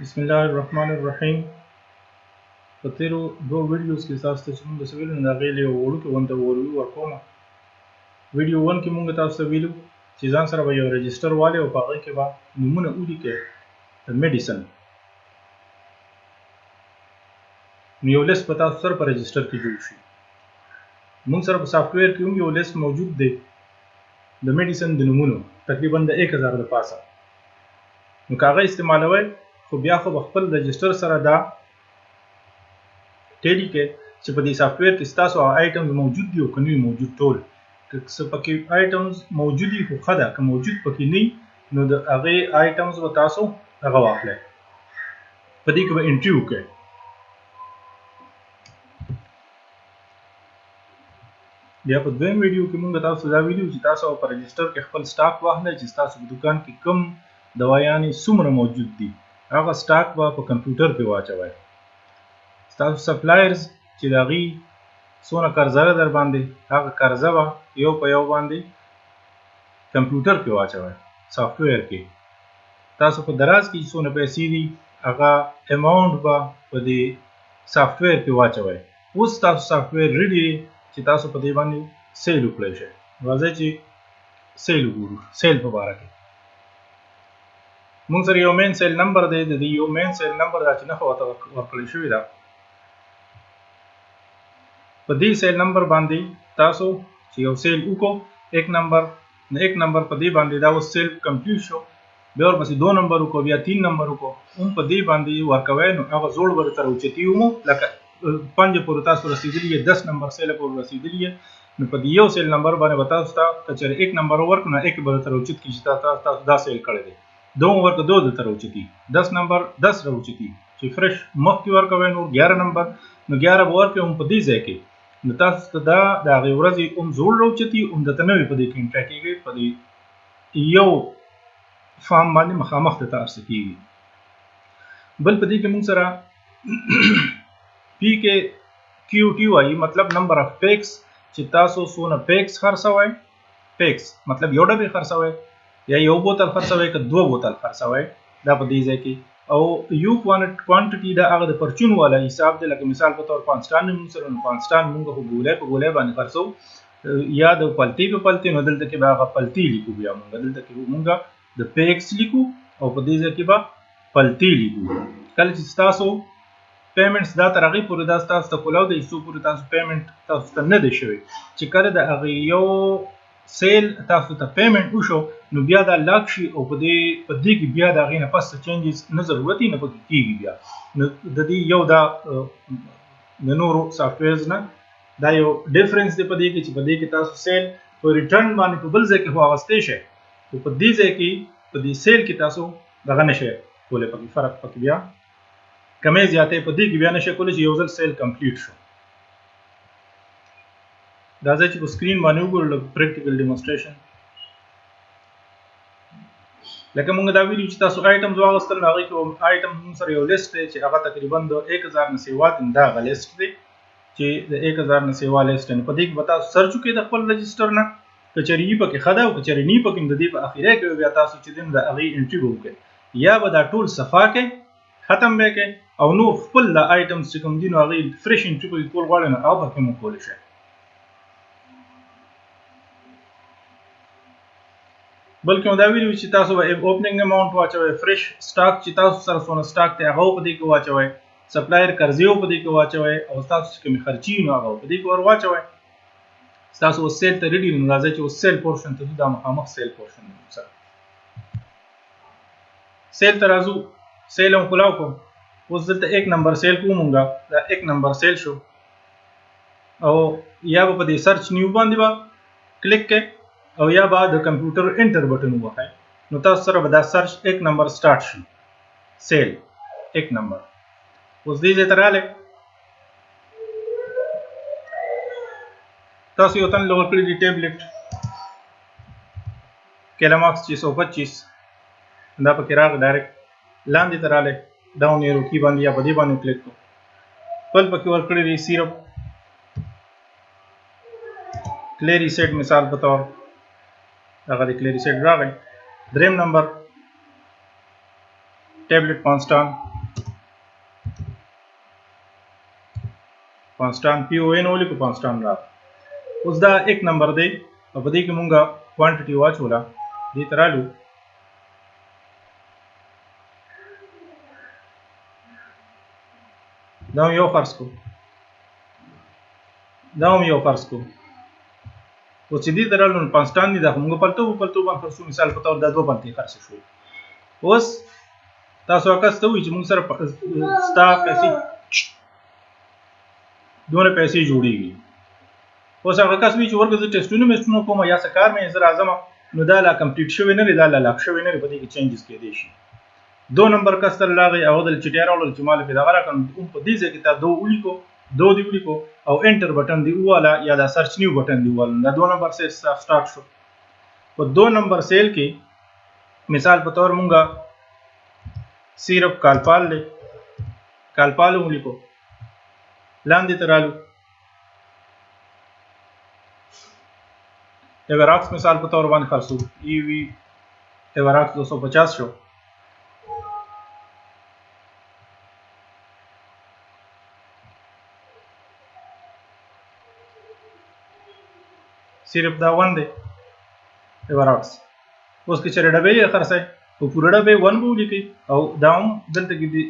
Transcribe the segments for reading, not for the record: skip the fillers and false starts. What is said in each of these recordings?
بسم الله الرحمن الرحیم. په تیرو دوه ویډیوز کې تاسو ته موږ د سویل نه غېلې وړوکې غونډه وروي ورکوم. ویډیو 1 کې موږ تاسو ته ویلو چې ځان سره به یو رجستر والي او په هغه کې به نومونه ولیکئ د میډیسن. نو یو لیست به تاسو سره په رجستر کې جوړ شي. موږ سره په سافټویر کې هم یو لیست موجود دی د میډیسن د نومونو، تقریبا د 1000 د پاسه. نو کاغه استعمالوي خو بیا خو خپل رجستر سره دا ټیلی کې چې په دې سافټویر کې تاسو آیټمز موجود دي او کني موجود ټول که څه پکې آیټمز موجود دي خو خدا که موجود پکې نه نو د هغه آیټمز و تاسو هغه واخلئ په دې کې به انټری وکړئ. بیا په دویم ویډیو کې موږ تاسو دا ویډیو چې تاسو په رجستر کې خپل سٹاک واخلئ چې تاسو په دکان کې کم دوايانې څومره موجود دي هغه سٹاک به په کمپیوټر کې واچوئ. تاسو سپلایرز چې د هغې څونه قرضه در باندې هغه قرضه به یو په یو باندې کمپیوټر کې واچوئ سافټویر کې. تاسو په دراز کې څونه پیسې دي هغه اماونټ به په دې سافټویر کې واچوئ. اوس تاسو سافټویر ریډي چې تاسو په دې باندې سیل وکړئ شئ. راځئ چې سیل وګورو. سیل په باره کې موږ سره یو مین سیل نمبر دی. د دې یو مین سیل نمبر دا چې نښه ورته ورکړل شوې ده په دې سیل نمبر باندې تاسو چې یو سیل وکړو 1 نمبر نه 1 نمبر په دې باندې دا اوس سیل کمپلیټ شو. بیا ورپسې 2 نمبر وکړو بیا 3 نمبر وکړو هم په دې باندې ورکوئ. نو هغه زوړ به تر اوچتي ومو لکه 5 پورې تاسو رسیدلی 10 نمبر سیل پورې رسیدلی. نو په دې یو سیل نمبر باندې به تاسو ته کچره 1 نمبر ورکړو نه 1 به تر اوچت کې چې تاسو دا سیل کړی دی 2 ورکړه 2 تر اوچتي 10 نمبر 10 راوچتي چې فرش مخکې ورکوئ. نو 11 نمبر نو 11 به ورکړئ هم په دې ځای کې. نو تاسو ته دا د هغې ورځې هم زوړ راوچتي هم درته نوې په دې کې انټری کېږي. په دې یو فارم باندې مخامخ درته ارسه کېږي. بل په دې کې موږ سره پی کې کیو ټي وایي مطلب نمبر اف پیکس چې تاسو څونه پیکس خرڅوئ. پیکس مطلب یو ډبې خرڅوئ یا یو بوتل خرڅوئ که 2 بوتل خرڅوئ دا په دې ځای کې. او یو کوانټیټي دا هغه د پرچون والا حساب دی. لکه مثال په تور پانسټان موږ سره پانسټان موږ خو ګولۍ په ګولۍ باندې خرڅو یا د پلتي په پلتي. نو دلته کې به هغه پلتي لیکو. بیا موږ دلته کې موږ د پیکس لیکو او په دې ځای کې به پلتي لیکو. کله چې تاسو پیمنټس دا تر هغې پورې دا ستاسو ته کولاو دی څو پورې تاسو پیمنټ تاسو ته نه دی شوی چې کله د هغې یو سیل تاسو ته پیمنټ وشو نو بیا دا لاک شي او په دې کې بیا د هغې نه پس چینجز نه ضرورت نه پکې کېږي. بیا نو د دې یو دا د نورو سافټویرز نه دا یو ډیفرنس دی په دې کې چې په دې کې تاسو سیل په ریټرن باندې په بل ځای کې خو اغوستی شئ خو په دې ځای کې په دې سیل کې تاسو دغه نه شئ کولی. پکې فرق پکې بیا کمې زیاتې په دې کې بیا نه شئ کولی چې یو ځل سیل کمپلیټ شو. راځئ چې په سکرین باندې وګورو لږ پریکټیکل ډیمونسټریشن. لکه موږ دا ویلي چې تاسو آیټمز واغوستل نو هغې کې آیټم موږ سره یو لیست دی چې هغه تقریبا د 1000 نه سیوا دی. دا هغه لیست دی چې د 1000 نه سیوا لیست دی. په دې کې به تاسو سرچ وکړئ د خپل رجسټر نه که چېرې یي پکې ښه ده او که چېرې نه یي پکې نو د دې په اخره کې بیا تاسو چې دی نو د هغې انټري به وکړئ یا به دا ټول صفا کړئ ختم به یې کړئ او نور خپل د آیټمز چې کوم دي نو هغې فرش انټري پکې کول غواړئ نو هغه پکې مو کولی شئ. بلکې دا ویلو چې تاسو به اوپننګ اماونټ واچوئ. فرش سٹاک چې تاسو سره څونه سٹاک دی هغه په دې کې واچوئ. سپلایر قرضې په دې کې واچوئ او تاسو چې کومې خرچې نو هغه په دې کې ور واچوئ. تاسو اوس سیل ته ریډي نو راځئ چې اوس سیل پورشن ته ځو. دا مخامخ سیل پورشن دی سره سیل ته راځو. سیل هم کلاو کوم. اوس دلته 1 نمبر سیل کوو مونږه دا 1 نمبر سیل شو او یا به په دې سرچ نیو باندې به کلیک کړئ او یا به د کمپیوټر انټر بټن ووهئ نو تاسو سره به دا سرچ 1 نمبر سٹارټ شي. سیل 1 نمبر. اوس دې ځای ته راغلی تاسو یو تن لور کړي دي ټیبلیټ کیلاماکس 625 دا پکې راغی ډایرکټ لاندې ته راغلی ډاون ایرو کی باندې یا په دې باندې کلیک کړو. بل پکې ورکړي دي سیرپ کلیری سیټ مثال په طور هغه د کلیری سیټ راغی. دریم نمبر ټیبلیټ پانسټان کانسټانټ پی او ان ولیکو کانسټانټ راغی. اوس دا 1 نمبر دی او په دې کې مونږه کوانټیټي واچوله دې ته رالو دا هم یو فرض کو اوس چې دې ته رالو نو کانسټانټ دي دا خو مونږ پلتو باندې خرڅو مثال په تور دا 2 پلتې خرڅ شو. اوس تاسو عکس ته وایي چې مونږ سره ستا پیسې دونه پیسې جوړیږي. اوس هغه کس وایي چې ورګه زه ټیسټونه کوم یا څه کار مې زه راځم نو دا لا کمپلیټ شوی نه دی دا لا لاک شوی نه دی په دې کې چینجز کېدی شي. 2 نمبر کس تر لاغې او د چټیا راوړل چې مال په دغه راکړم په دې ځای کې تا 2 ولیکو دی ولیکو او انټر بٹن دی والا یا دا سرچ نیو بٹن دی والا دا 2 نمبر سیل سٹارټ شو. په 2 نمبر سیل کې مثال په تور مونږه صرف کالپال ولیکو لاندې ترالو ایوراکس مثال په تور باندې خرڅو ای وی ایوراکس 250 شو. صرف دا 1 دی ایوراکس. اوس کې چېرې ډبې یې خرڅئ په پوره ډبې 1 به ولیکئ او دا هم دلته کې دی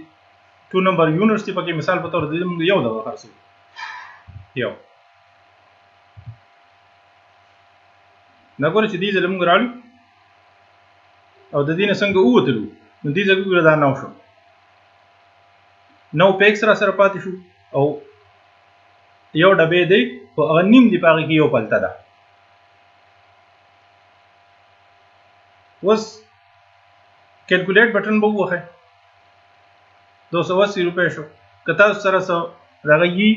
2 نمبر یونیورسټي پکې مثال په تور د موږ یو دغه خرڅو یو دا ګوره چې دې ځل موږ راړو او د دې نه څنګه ووتلو نو دې ځل ګوره دا نو شو نو پیکس را سره پاتې شو او یو ډبې دی په هغه نیم دی په هغې کې یو پلته ده. اوس کیلکولیټ بټن به ووهئ 280 روپۍ شو. که تاسو سره څه دغه یي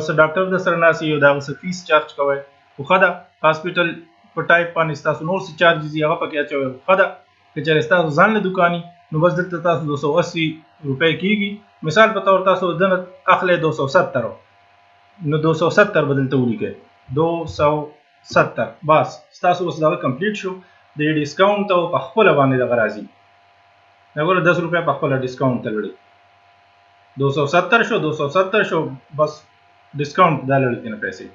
څه ډاکټر د سره ناست یي او د هغه څه فیس چارج کوئ خو ښه ده هاسپیټل په ټایپ باندې ستاسو نور څه چارجز یي هغه پکې اچوئ ښه ده. که چېرې ستاسو ځان له دوکاني نو بس دلته تاسو 280 روپۍ کېږي مثال په طور تاسو دنه اخلئ 270 نو 270 به دلته ولیکئ 270 بس ستاسو اوس دغه کمپلیټ شو. د ډسکاونټ او په خپله باندې دغه راځي دا ګوره 10 روپۍ په خپله ډسکاونټ ته لړئ 270 شو بس ډسکاونټ دا لړئ تېنه پیسې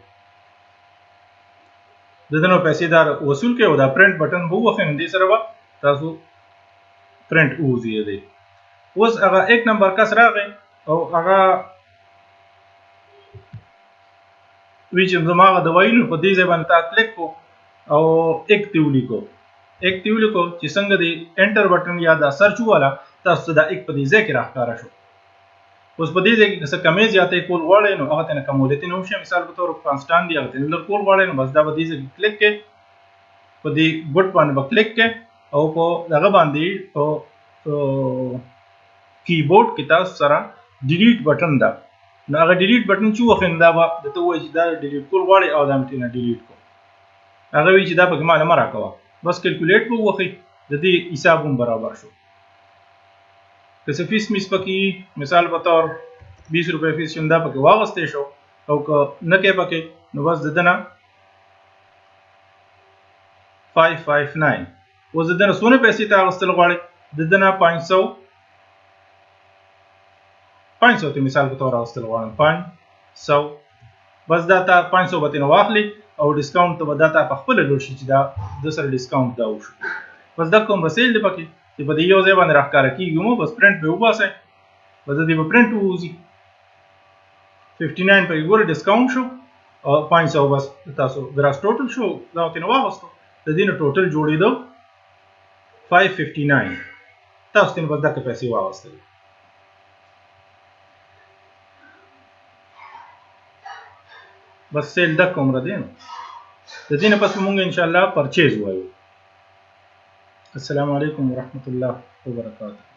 د دنه پیسې دا وصول کړئ او دا پرنټ بټن به ووهئ نو دې سره به تاسو پرنټ ووځي دی. اوس هغه 1 نمبر کس راغی او هغه وی چې زما هغه دوايي نو په دې ځای باندې تا کلیک کو او ایک تی ولیکو چې څنګه دی انټر بټن یا دا سرچ والا تاسو دا ایک په دې ځای کې راښکاره شو. اوس په دې ځای کې څه کمې زیاتې کول غواړئ نو هغه ته نه کمولتې نه وشي مثال په طور کانسټانټ دی هغه ته نه کول غواړئ نو بس دا په دې ځای کې کلیک کړئ په دې ګوټ باندې به کلیک کړئ او په دغه باندې په کیبورډ کې تاسو سره ډیلیټ بټن ده نو هغه ډیلیټ بټن چې وخت دا به ته وایي چې دا ډیلیټ کول غواړي او دا متنه ډیلیټ کو هغه وی چې دا پکې مال نه راکوه بس کیلکولیټ وو وخی د دې حساب هم برابر شو. که څه فیس میس پکې مثال په تور 20 روپۍ فیس شنده پکې واغستې شو او که نه کې پکې نو بس ددنه 559 و ددنه سونه پیسې ته واغستل غواړي ددنه 500 ته مثال په تور واغستل غواړم 500 بس دا تا 500 به تنه واخلي او ډسکاونټ ته به دا تا په خپل لور شي چې دا د سره ډسکاونټ دا وشو. بس دا کوم رسیل دی پکې چې په دې یو ځای باندې راښکاره کېږي مو بس پرنټ به وباسئ بس د دې به پرنټ ووځي 59 پکې ګوره ډسکاونټ شو او 500 بس تاسو ګراس ټوټل شو دا تنه واغستو د دې نه ټوټل جوړېدو 559 تاسو تنه بس دغه پیسې واغستل. بس سیل دا کوم را دي نو د دې نه پس مونږ ان شاء الله پرچیز وایو. السلام علیکم ورحمت الله وبرکاته.